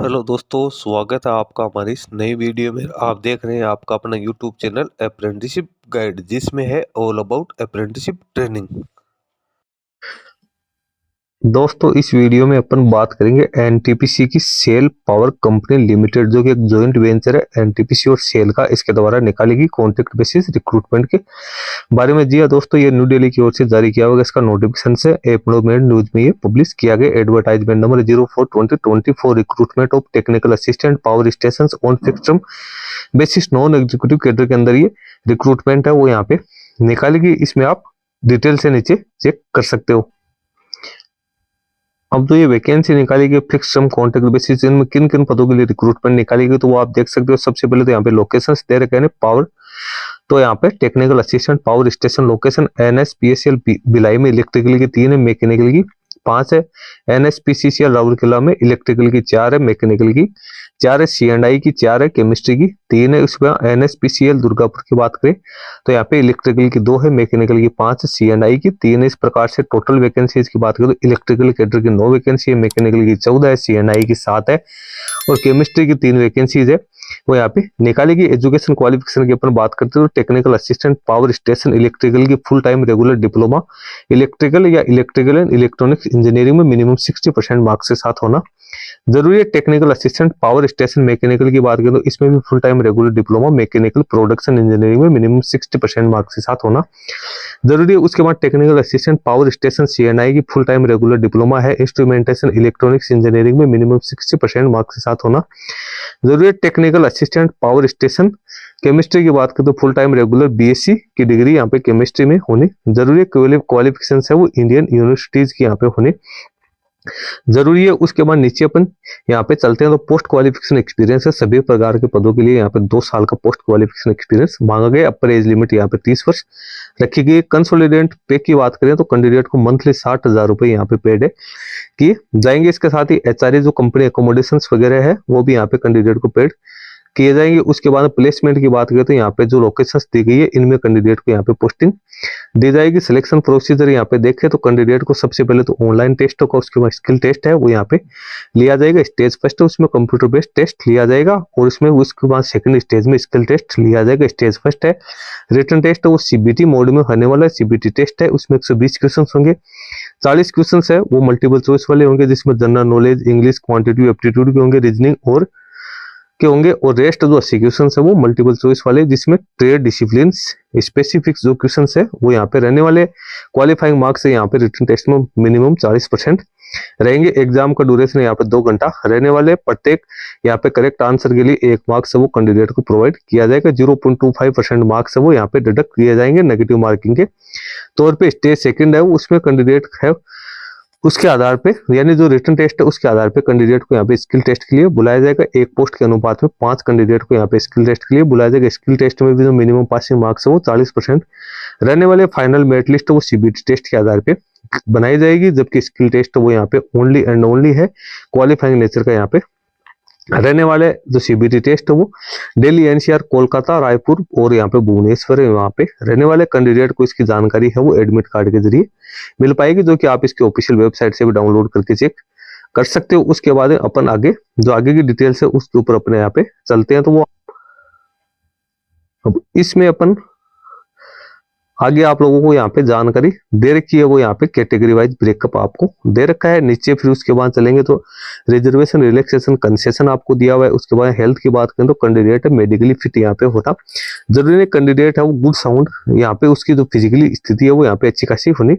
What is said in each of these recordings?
Hello दोस्तों, स्वागत है आपका हमारी इस नई वीडियो में। आप देख रहे हैं आपका अपना यूट्यूब चैनल अप्रेंटिसशिप गाइड, जिसमें है ऑल अबाउट अप्रेंटिसशिप ट्रेनिंग। दोस्तों, इस वीडियो में अपन बात करेंगे एनटीपीसी की सेल पावर कंपनी लिमिटेड, जो कि एक जॉइंट वेंचर है एनटीपीसी और सेल का। इसके द्वारा निकालेगी कॉन्ट्रैक्ट बेसिस रिक्रूटमेंट के बारे में। जी हाँ दोस्तों, ये न्यू दिल्ली की ओर से जारी किया हुआ इसका नोटिफिकेशन से एपनोमेंट न्यूज में ये पब्लिश किया गया। Advertisement number 04/2024, recruitment of technical assistant power station on fixed term basis non executive cadre के अंदर ये रिक्रूटमेंट है वो यहाँ पे निकालेगी। इसमें आप डिटेल से नीचे चेक कर सकते हो। अब जो ये वैकेंसी निकालेगी फिक्स टर्म कॉन्ट्रैक्ट बेसिस, इनमें किन किन पदों के लिए रिक्रूटमेंट निकालेगी तो वो आप देख सकते हो। सबसे पहले तो यहाँ पे लोकेशन दे रखे हैं पावर, तो यहाँ पे technical assistant power station location NSPCL Bhilai में इलेक्ट्रिकल की 3 है, मैकेनिकल की 5 है। NSPCL राउरकेला में इलेक्ट्रिकल की 4 है, मैकेनिकल की 4 है। C&I की 4 है, केमिस्ट्री की 3 है। उसके बाद NSPCL दुर्गापुर की बात करें तो यहाँ पे इलेक्ट्रिकल की 2 है, मैकेनिकल की 5 है, C&I की 3 है। इस प्रकार से टोटल वैकेंसीज की बात करें तो इलेक्ट्रिकल कैडर की 9 वैकेंसी है, मैकेनिकल की 14 है, C&I की 7 है और केमिस्ट्री की 3 वैकेंसीज है वो यहाँ पे निकालेगी। एजुकेशन क्वालिफिकेशन की अपन बात करते हैं तो technical assistant power station electrical की full time regular diploma electrical या इलेक्ट्रिकल एंड इलेक्ट्रॉनिक्स इंजीनियरिंग में मिनिमम 60% मार्क्स के साथ होना जरूरी है। Technical assistant power station mechanical की बात करें तो इसमें भी full time regular diploma mechanical production engineering में मिनिमम 60% मार्क्स के साथ होना जरूरी है। उसके बाद technical assistant power station C&I की फुल टाइम रेगुलर डिप्लोमा है इंस्ट्रूमेंटेशन इलेक्ट्रॉनिक्स इंजीनियरिंग में मिनिमम 60% मार्क्स के साथ होना जरूरी है। Technical assistant power station chemistry की बात करें तो फुल टाइम रेगुलर BSc की डिग्री यहाँ पे केमिस्ट्री में होनी जरूरी है। क्वालिफिकेशन है वो इंडियन यूनिवर्सिटीज की यहाँ पे होनी जरूरी है। उसके बाद नीचे अपन यहाँ पे चलते हैं तो पोस्ट क्वालिफिकेशन एक्सपीरियंस है सभी प्रकार के पदों के लिए यहाँ पे 2 साल का पोस्ट क्वालिफिकेशन एक्सपीरियंस मांगा गया। अपर एज लिमिट यहाँ पे 30 वर्ष रखी गई। कंसोलिडेट पे की बात करें तो कैंडिडेट को मंथली 60,000 रुपए यहाँ पे पेड है कि जाएंगे। इसके साथ ही HRA जो कंपनी अकोमोडेशन वगैरह है वो भी यहाँ पे कैंडिडेट को पेड किए जाएंगे। उसके बाद प्लेसमेंट की बात करें तो यहाँ पे जो लोकेशंस दी गई है इनमें कैंडिडेट को यहाँ पे पोस्टिंग दी जाएगी। सिलेक्शन प्रोसीजर यहाँ पे देखें तो कैंडिडेट को सबसे पहले तो ऑनलाइन टेस्ट होगा, उसके बाद स्किल टेस्ट है वो यहाँ पे लिया जाएगा। स्टेज फर्स्ट है उसमें कंप्यूटर बेस्ड टेस्ट लिया जाएगा और इसमें उसके बाद सेकंड स्टेज में स्किल टेस्ट लिया जाएगा। स्टेज फर्स्ट है रिटन टेस्ट है वो CBT मोड में होने वाला है। CBT टेस्ट है उसमें 120 क्वेश्चन होंगे, 40 क्वेश्चन है वो मल्टीपल चॉइस वाले होंगे जिसमें general knowledge English quantity aptitude के होंगे, रीजनिंग और के होंगे और रेस्ट जो 80 क्वेश्चन है वो मल्टीपल चॉइस वाले जिसमें ट्रेड डिसिप्लिन स्पेसिफिक जो क्वेश्चन है वो यहाँ पे रहने वाले। क्वालिफाइंग मार्क्स है यहाँ पे रिटन टेस्ट में मिनिमम 40% रहेंगे। एग्जाम का ड्यूरेशन यहाँ पे 2 घंटा रहने वाले। प्रत्येक यहाँ पे करेक्ट आंसर के लिए 1 मार्क्स है वो कैंडिडेट को प्रोवाइड किया जाएगा। 0.25% मार्क्स है वो यहाँ पे डिडक्ट किए जाएंगे नेगेटिव मार्किंग के तौर पे। स्टेज सेकंड है वो उसमें कैंडिडेट है उसके आधार पे यानी जो रिटन टेस्ट है उसके आधार पे कैंडिडेट को यहाँ पे स्किल टेस्ट के लिए बुलाया जाएगा। 1 पोस्ट के अनुपात में 5 कैंडिडेट को यहाँ पे स्किल टेस्ट के लिए बुलाया जाएगा। स्किल टेस्ट में भी जो मिनिमम पासिंग मार्क्स है वो 40% रहने वाले। फाइनल मेरिट लिस्ट वो CBT टेस्ट के आधार पे बनाई जाएगी, जबकि स्किल टेस्ट वो यहाँ पे ओनली एंड ओनली है क्वालिफाइंग नेचर का यहाँ पे रहने वाले। जो CBT टेस्ट है वो दिल्ली NCR कोलकाता रायपुर और यहाँ पे भुवनेश्वर है वहाँ पे रहने वाले। कैंडिडेट को इसकी जानकारी है वो एडमिट कार्ड के जरिए मिल पाएगी, जो कि आप इसके ऑफिशियल वेबसाइट से भी डाउनलोड करके चेक कर सकते हो। उसके बाद अपन आगे जो आगे की डिटेल्स है उसके ऊपर अपने यहाँ पे चलते हैं तो वो अब इसमें अपन आगे आप लोगों को यहाँ पे जानकारी दे रखी है वो यहाँ पे कैटेगरी वाइज ब्रेकअप आपको दे रखा है नीचे। फिर उसके बाद चलेंगे तो रिजर्वेशन रिलैक्सेशन कंसेशन आपको दिया हुआ है। उसके बाद हेल्थ की बात करें तो कैंडिडेट मेडिकली फिट यहाँ पे होना जरूरी नहीं। कैंडिडेट है वो गुड साउंड यहाँ पे उसकी जो फिजिकली स्थिति है वो यहाँ पे अच्छी खासी होनी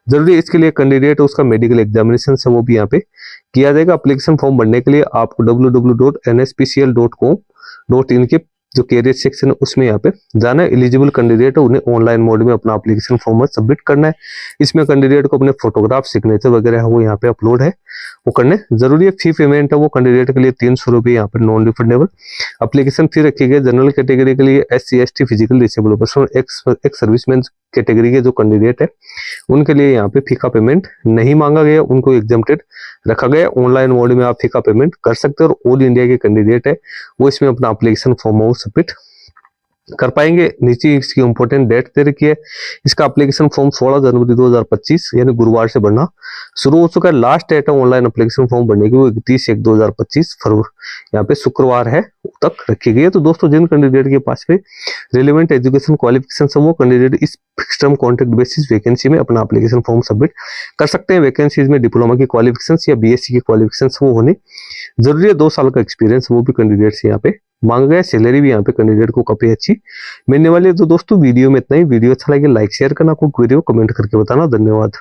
जरूरी है। इसके लिए कैंडिडेट है उसका मेडिकल एग्जामिनेशन है वो भी यहाँ पे किया जाएगा। एप्लीकेशन फॉर्म भरने के लिए आपको www.nspcl.com.in के जो कैरियर सेक्शन है उसमें यहाँ पे जाना है। एलिजिबल कैंडिडेट है उन्हें ऑनलाइन मोड में अपना एप्लीकेशन फॉर्म सबमिट करना है। इसमें कैंडिडेट को अपने फोटोग्राफ सिग्नेचर वगैरह है वो यहाँ पे अपलोड है वो करने जरूरी है। फी पेमेंट है वो कैंडिडेट के लिए 300 रुपये यहाँ पे नॉन रिफंडेबल। एप्लीकेशन फी रखी गई जनरल कैटेगरी के लिए SC ST physical disable person ex serviceman category के जो कैंडिडेट है उनके लिए यहाँ पे फी का पेमेंट नहीं मांगा गया, उनको एग्जम्प्टेड रखा गया। ऑनलाइन मोड में आप फी का पेमेंट कर सकते हो और ऑल इंडिया के कैंडिडेट है वो इसमें अपना एप्लीकेशन फॉर्म सबमिट कर पाएंगे। नीचे इसकी इंपॉर्टेंट डेट दे रखी है। इसका एप्लीकेशन फॉर्म 16 जनवरी 2025 यानी गुरुवार से भरना शुरू हो चुका है। लास्ट डेट है ऑनलाइन एप्लीकेशन फॉर्म भरने की वो 31/1/2025 फरवरी यहाँ पे शुक्रवार है तक रखी गई है। तो दोस्तों जिन कैंडिडेट के पास में रिलेवेंट एजुकेशन क्वालिफिकेशन है वो कैंडिडेट इस fix term contract basis vacancy में अपना एप्लीकेशन फॉर्म सबमिट कर सकते हैं। वैकेंसीज में डिप्लोमा की क्वालिफिकेशन या बीएससी की क्वालिफिकेशन वो होने जरूरी है। 2 साल का एक्सपीरियंस वो भी कैंडिडेट से यहाँ पे मांगा गया। सैलरी भी यहाँ पे कैंडिडेट को काफी अच्छी मिलने वाली है। तो दोस्तों वीडियो में इतना ही। वीडियो अच्छा लगे लाइक शेयर करना, कोई वीडियो कमेंट करके बताना। धन्यवाद।